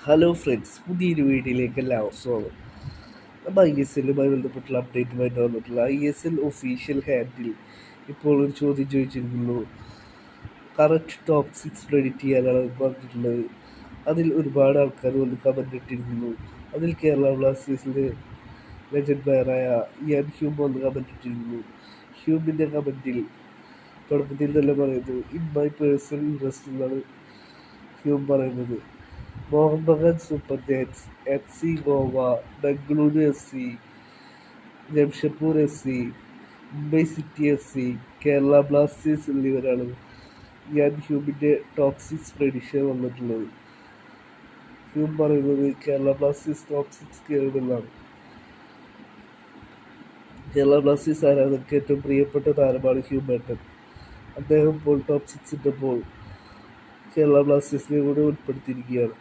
Hello friends, പുതിയൊരു വീഡിയോയിലേക്ക് എല്ലാവർക്കും സ്വാഗതം. നമ്മൾ ISLുമായി ബന്ധപ്പെട്ടുള്ള അപ്ഡേറ്റുമായിട്ട് വന്നിട്ടുള്ള ISL ഒഫീഷ്യൽ ഹാൻഡിൽ ഇപ്പോൾ ഒരു ചോദ്യം ചോദിച്ചിരിക്കുന്നു. കറക്റ്റ് ടോപ്പ് 6 പ്രെഡിക്റ്റ് ചെയ്യാനാണ് പറഞ്ഞിട്ടുള്ളത്. അതിൽ ഒരുപാട് ആൾക്കാർ വന്ന് കമൻ്റ് ഇട്ടിരിക്കുന്നു. അതിൽ കേരള ബ്ലാസ്റ്റേഴ്സിൻ്റെ ലെജൻഡ് പ്ലെയറായ ഇയാൻ ഹ്യൂം വന്ന് കമൻ്റ് ഇട്ടിരിക്കുന്നു. ഹ്യൂമിൻ്റെ കമൻറ്റിൽ തുടക്കത്തിൽ തന്നെ പറയുന്നു, ഇൻ മൈ പേഴ്സണൽ ഇൻട്രസ്റ്റ് എന്നാണ് ഹ്യൂം പറയുന്നത്. Mohan Bagan super giants, FC Goa, Bengaluru FC, Jamshedpur FC, Mumbai city FC, Kerala Blasters എന്നിവരാണ് ഞാൻ ഹ്യൂമിൻ്റെ ടോപ്പ് 6 പ്രഡിക്ഷൻ വന്നിട്ടുള്ളത്. ഹ്യൂം പറയുന്നത് കേരള ബ്ലാസ്റ്റേഴ്സ് ടോപ്പ് 6 കയറുമെന്നാണ്. കേരള ബ്ലാസ്റ്റേഴ്സ് ആരാധകർക്ക് ഏറ്റവും പ്രിയപ്പെട്ട താരമാണ് ഹ്യൂമേട്ടൻ. അദ്ദേഹം ഇപ്പോൾ ടോപ്പ് 6 ഇട്ടപ്പോൾ കേരള ബ്ലാസ്റ്റേഴ്സിനെ കൂടെ ഉൾപ്പെടുത്തിയിരിക്കുകയാണ്.